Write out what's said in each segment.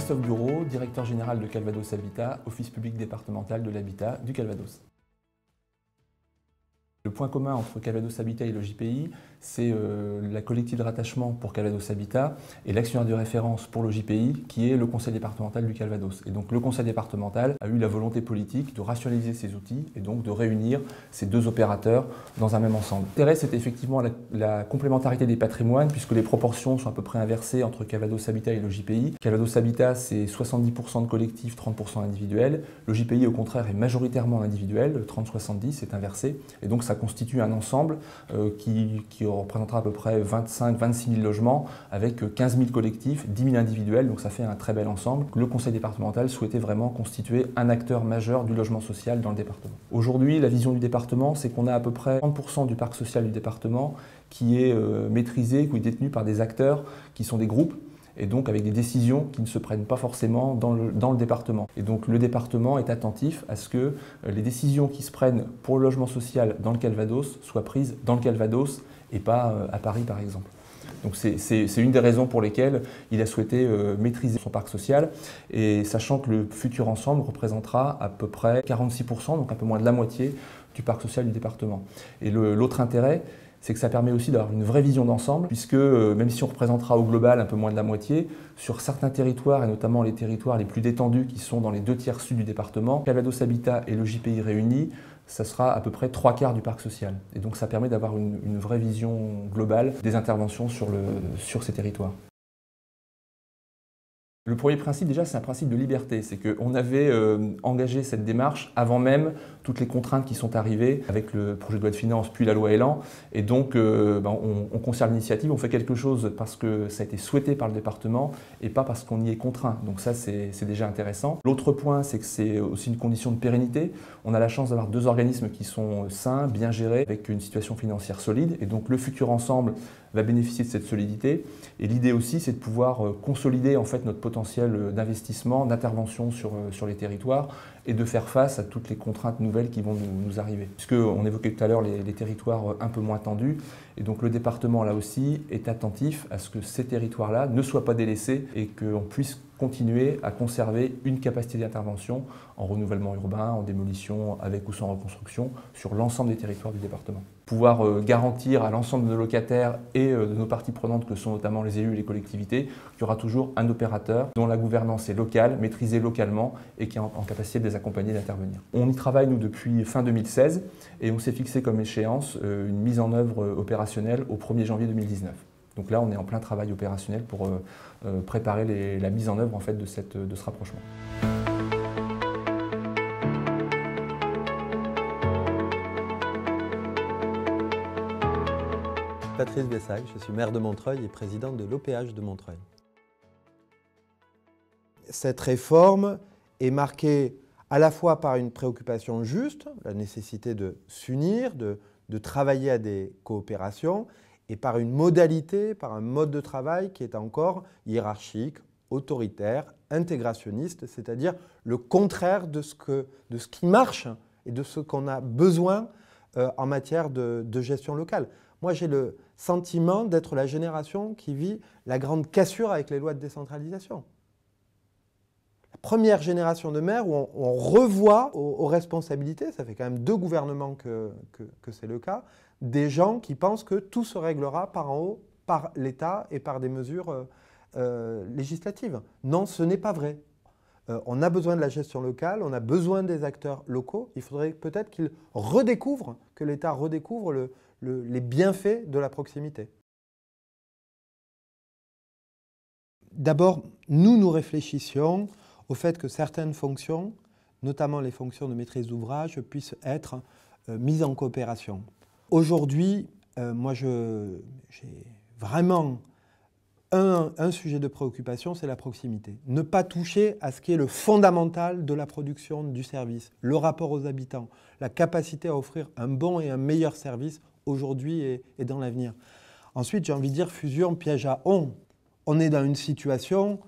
Christophe Bureau, directeur général de Calvados Habitat, office public départemental de l'habitat du Calvados. Le point commun entre Calvados Habitat et le JPI, c'est la collective de rattachement pour Calvados Habitat et l'actionnaire de référence pour le JPI, qui est le conseil départemental du Calvados. Et donc le conseil départemental a eu la volonté politique de rationaliser ses outils et donc de réunir ces deux opérateurs dans un même ensemble. L'intérêt, c'est effectivement la complémentarité des patrimoines, puisque les proportions sont à peu près inversées entre Calvados Habitat et le JPI. Calvados Habitat, c'est 70% de collectif, 30% individuel. Le JPI, au contraire, est majoritairement individuel, 30-70, c'est inversé. Et donc ça constitue un ensemble qui représentera à peu près 25-26 000 logements avec 15 000 collectifs, 10 000 individuels, donc ça fait un très bel ensemble. Le conseil départemental souhaitait vraiment constituer un acteur majeur du logement social dans le département. Aujourd'hui, la vision du département, c'est qu'on a à peu près 30% du parc social du département qui est maîtrisé, qui est détenu par des acteurs qui sont des groupes, et donc avec des décisions qui ne se prennent pas forcément dans le département. Et donc le département est attentif à ce que les décisions qui se prennent pour le logement social dans le Calvados soient prises dans le Calvados et pas à Paris par exemple. Donc c'est une des raisons pour lesquelles il a souhaité maîtriser son parc social, et sachant que le futur ensemble représentera à peu près 46%, donc un peu moins de la moitié du parc social du département. Et l'autre intérêt, c'est que ça permet aussi d'avoir une vraie vision d'ensemble, puisque même si on représentera au global un peu moins de la moitié, sur certains territoires, et notamment les territoires les plus détendus qui sont dans les 2/3 sud du département, Calvados Habitat et le JPI réunis, ça sera à peu près 3/4 du parc social. Et donc ça permet d'avoir une vraie vision globale des interventions sur ces territoires. Le premier principe, déjà, c'est un principe de liberté. C'est qu'on avait engagé cette démarche avant même toutes les contraintes qui sont arrivées avec le projet de loi de finances puis la loi Elan. Et donc, on conserve l'initiative, on fait quelque chose parce que ça a été souhaité par le département et pas parce qu'on y est contraint. Donc ça, c'est déjà intéressant. L'autre point, c'est que c'est aussi une condition de pérennité. On a la chance d'avoir deux organismes qui sont sains, bien gérés, avec une situation financière solide. Et donc, le futur ensemble va bénéficier de cette solidité. Et l'idée aussi, c'est de pouvoir consolider en fait notre potentiel d'investissement, d'intervention sur les territoires et de faire face à toutes les contraintes nouvelles qui vont nous arriver. Puisqu'on évoquait tout à l'heure les territoires un peu moins tendus, et donc le département là aussi est attentif à ce que ces territoires-là ne soient pas délaissés et qu'on puisse continuer à conserver une capacité d'intervention en renouvellement urbain, en démolition avec ou sans reconstruction sur l'ensemble des territoires du département. Pouvoir garantir à l'ensemble de nos locataires et de nos parties prenantes, que sont notamment les élus et les collectivités, qu'il y aura toujours un opérateur dont la gouvernance est locale, maîtrisée localement et qui est en capacité de les accompagner et d'intervenir. On y travaille nous depuis fin 2016 et on s'est fixé comme échéance une mise en œuvre opérationnelle au 1er janvier 2019. Donc là, on est en plein travail opérationnel pour préparer la mise en œuvre en fait, de ce rapprochement. Patrice Bessac, je suis maire de Montreuil et président de l'OPH de Montreuil. Cette réforme est marquée à la fois par une préoccupation juste, la nécessité de s'unir, de travailler à des coopérations, et par une modalité, par un mode de travail qui est encore hiérarchique, autoritaire, intégrationniste, c'est-à-dire le contraire de ce qui marche et de ce qu'on a besoin en matière de gestion locale. Moi, j'ai le sentiment d'être la génération qui vit la grande cassure avec les lois de décentralisation. La première génération de maires où on revoit aux responsabilités, ça fait quand même 2 gouvernements que c'est le cas, des gens qui pensent que tout se réglera par en haut, par l'État et par des mesures législatives. Non, ce n'est pas vrai. On a besoin de la gestion locale, on a besoin des acteurs locaux. Il faudrait peut-être qu'ils redécouvrent, que l'État redécouvre les bienfaits de la proximité. D'abord, nous réfléchissions au fait que certaines fonctions, notamment les fonctions de maîtrise d'ouvrage, puissent être mises en coopération. Aujourd'hui, moi j'ai vraiment un sujet de préoccupation, c'est la proximité. Ne pas toucher à ce qui est le fondamental de la production du service, le rapport aux habitants, la capacité à offrir un bon et un meilleur service aujourd'hui et dans l'avenir. Ensuite, j'ai envie de dire fusion, piège à on. On est dans une situation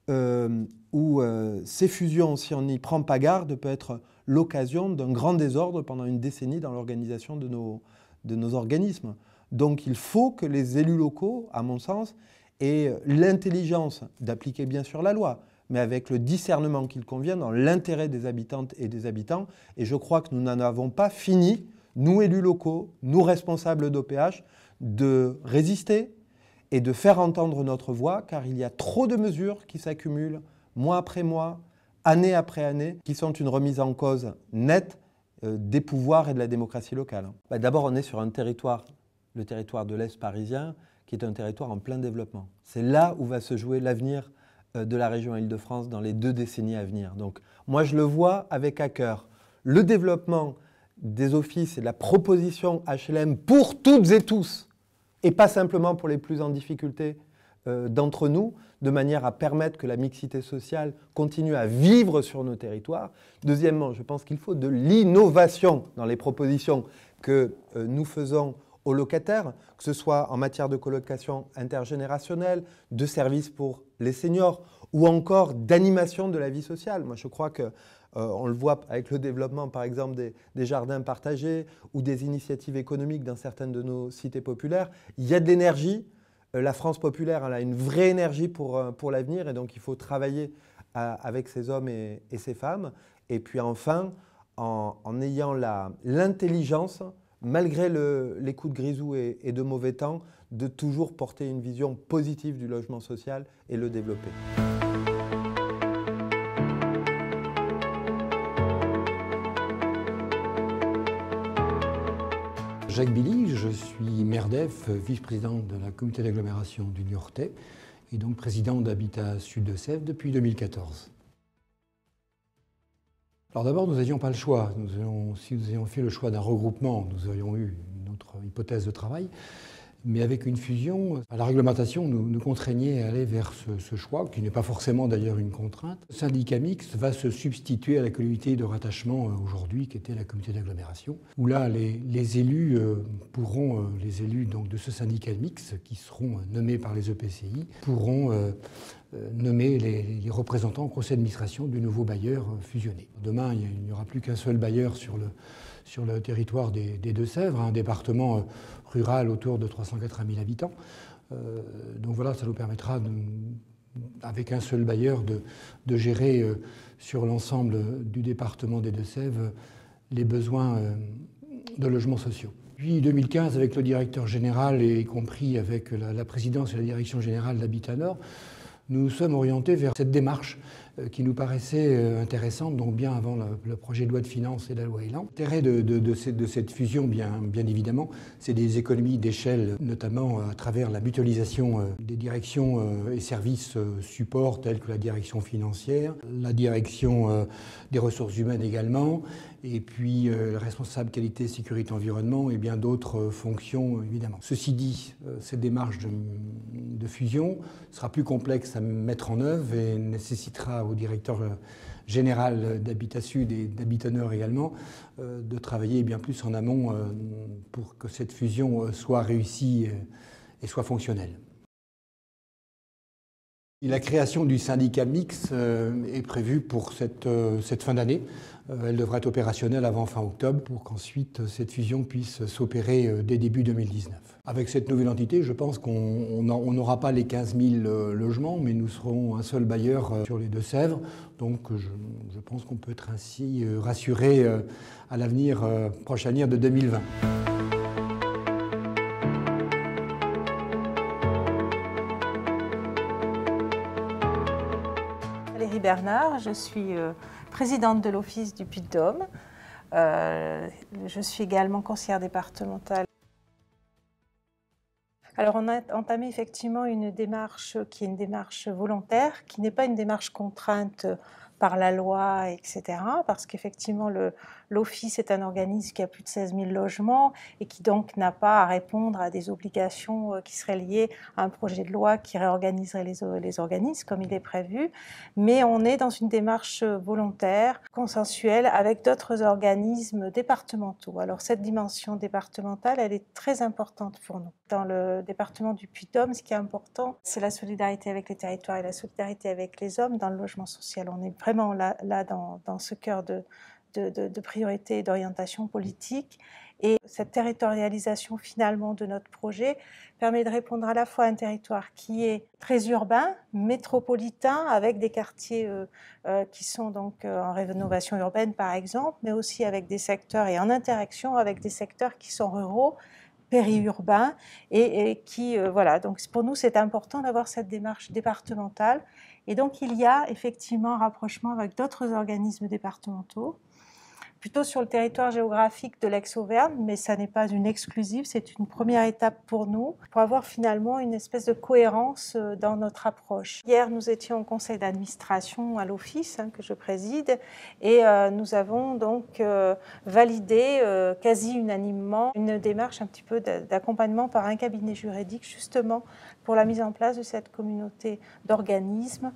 où ces fusions, si on n'y prend pas garde, peut être l'occasion d'un grand désordre pendant une décennie dans l'organisation de nos organismes. Donc il faut que les élus locaux, à mon sens, aient l'intelligence d'appliquer bien sûr la loi, mais avec le discernement qu'il convient dans l'intérêt des habitantes et des habitants. Et je crois que nous n'en avons pas fini, nous élus locaux, nous responsables d'OPH, de résister et de faire entendre notre voix, car il y a trop de mesures qui s'accumulent mois après mois, année après année, qui sont une remise en cause nette des pouvoirs et de la démocratie locale. D'abord, on est sur un territoire, le territoire de l'Est parisien, qui est un territoire en plein développement. C'est là où va se jouer l'avenir de la région Île-de-France dans les 2 décennies à venir. Donc, moi, je le vois avec à cœur le développement des offices et de la proposition HLM pour toutes et tous, et pas simplement pour les plus en difficulté d'entre nous, de manière à permettre que la mixité sociale continue à vivre sur nos territoires. Deuxièmement, je pense qu'il faut de l'innovation dans les propositions que nous faisons aux locataires, que ce soit en matière de colocation intergénérationnelle, de services pour les seniors ou encore d'animation de la vie sociale. Moi, je crois que on le voit avec le développement, par exemple, des jardins partagés ou des initiatives économiques dans certaines de nos cités populaires. Il y a de l'énergie. La France populaire, elle a une vraie énergie pour l'avenir et donc il faut travailler avec ces hommes et ces femmes. Et puis enfin, en ayant l'intelligence, malgré les coups de grisou et de mauvais temps, de toujours porter une vision positive du logement social et le développer. Jacques Billy, je suis maire d'Ef, vice-président de la communauté d'agglomération du Niortais et donc président d'Habitat Sud de Sèvres depuis 2014. Alors d'abord, nous n'avions pas le choix. Si nous avions fait le choix d'un regroupement, nous aurions eu une autre hypothèse de travail. Mais avec une fusion, la réglementation nous contraignait à aller vers ce choix, qui n'est pas forcément d'ailleurs une contrainte. Le syndicat mixte va se substituer à la communauté de rattachement aujourd'hui, qui était la communauté d'agglomération, où là, les élus pourront, les élus donc, de ce syndicat mixte, qui seront nommés par les EPCI, pourront nommer les représentants au conseil d'administration du nouveau bailleur fusionné. Demain, il n'y aura plus qu'un seul bailleur sur le territoire des Deux-Sèvres, un département rural autour de 380 000 habitants. Donc voilà, ça nous permettra, avec un seul bailleur, de gérer sur l'ensemble du département des Deux-Sèvres les besoins de logements sociaux. Puis 2015, avec le directeur général et y compris avec la présidence et la direction générale d'Habitat Nord, nous nous sommes orientés vers cette démarche qui nous paraissait intéressante, donc bien avant le projet de loi de finances et la loi Elan. L'intérêt de cette fusion, bien évidemment, c'est des économies d'échelle, notamment à travers la mutualisation des directions et services support tels que la direction financière, la direction des ressources humaines également, et puis responsable qualité, sécurité, environnement et bien d'autres fonctions évidemment. Ceci dit, cette démarche de fusion sera plus complexe à mettre en œuvre et nécessitera au directeur général d'Habitat Sud et d'Habitat Nord également de travailler bien plus en amont pour que cette fusion soit réussie et soit fonctionnelle. La création du syndicat mixte est prévue pour cette fin d'année. Elle devrait être opérationnelle avant fin octobre pour qu'ensuite cette fusion puisse s'opérer dès début 2019. Avec cette nouvelle entité, je pense qu'on n'aura pas les 15 000 logements, mais nous serons un seul bailleur sur les Deux-Sèvres. Donc je pense qu'on peut être ainsi rassuré à l'avenir, proche avenir de 2020. Valérie Bernard, je suis présidente de l'Office du Puy-de-Dôme. Je suis également conseillère départementale. Alors on a entamé effectivement une démarche qui est une démarche volontaire, qui n'est pas une démarche contrainte par la loi, etc. Parce qu'effectivement, l'Office est un organisme qui a plus de 16 000 logements et qui donc n'a pas à répondre à des obligations qui seraient liées à un projet de loi qui réorganiserait les organismes, comme il est prévu. Mais on est dans une démarche volontaire, consensuelle, avec d'autres organismes départementaux. Alors cette dimension départementale, elle est très importante pour nous. Dans le département du Puy-de-Dôme, ce qui est important, c'est la solidarité avec les territoires et la solidarité avec les hommes dans le logement social. On est vraiment là dans ce cœur de de priorité et d'orientation politique. Et cette territorialisation finalement de notre projet permet de répondre à la fois à un territoire qui est très urbain, métropolitain, avec des quartiers qui sont donc en rénovation urbaine par exemple, mais aussi avec des secteurs et en interaction avec des secteurs qui sont ruraux, périurbains et qui, voilà, donc pour nous c'est important d'avoir cette démarche départementale. Et donc il y a effectivement un rapprochement avec d'autres organismes départementaux, plutôt sur le territoire géographique de l'Aix-Auvergne, mais ça n'est pas une exclusive, c'est une première étape pour nous, pour avoir finalement une espèce de cohérence dans notre approche. Hier, nous étions au conseil d'administration à l'Office, que je préside, et nous avons donc validé quasi unanimement une démarche un petit peu d'accompagnement par un cabinet juridique, justement pour la mise en place de cette communauté d'organismes,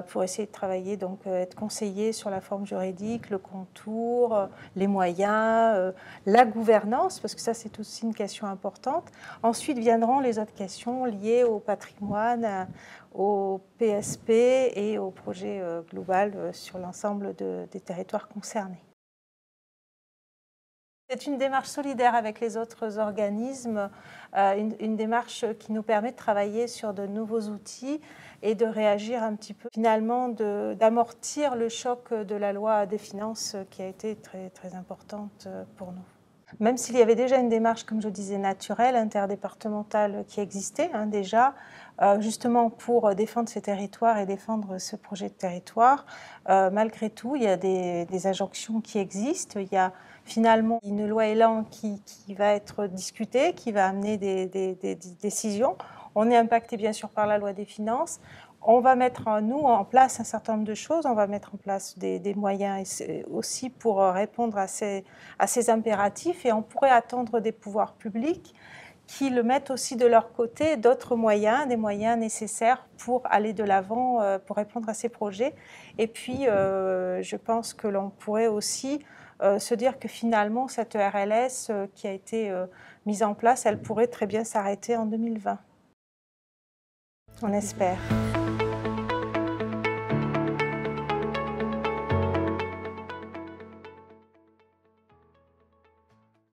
pour essayer de travailler, donc être conseillé sur la forme juridique, le contour, les moyens, la gouvernance, parce que ça c'est aussi une question importante. Ensuite viendront les autres questions liées au patrimoine, au PSP et au projet global sur l'ensemble des territoires concernés. C'est une démarche solidaire avec les autres organismes, une démarche qui nous permet de travailler sur de nouveaux outils et de réagir un petit peu, finalement, d'amortir le choc de la loi des finances qui a été très, très importante pour nous. Même s'il y avait déjà une démarche, comme je disais, naturelle, interdépartementale qui existait déjà, justement pour défendre ces territoires et défendre ce projet de territoire, malgré tout, il y a des injonctions qui existent. Il y a finalement une loi Elan qui va être discutée, qui va amener des décisions. On est impacté bien sûr par la loi des finances. On va mettre en place un certain nombre de choses, on va mettre en place des moyens aussi pour répondre à ces impératifs, et on pourrait attendre des pouvoirs publics qui le mettent aussi de leur côté d'autres moyens, des moyens nécessaires pour aller de l'avant, pour répondre à ces projets. Et puis, je pense que l'on pourrait aussi se dire que finalement, cette RLS qui a été mise en place, elle pourrait très bien s'arrêter en 2020. On espère.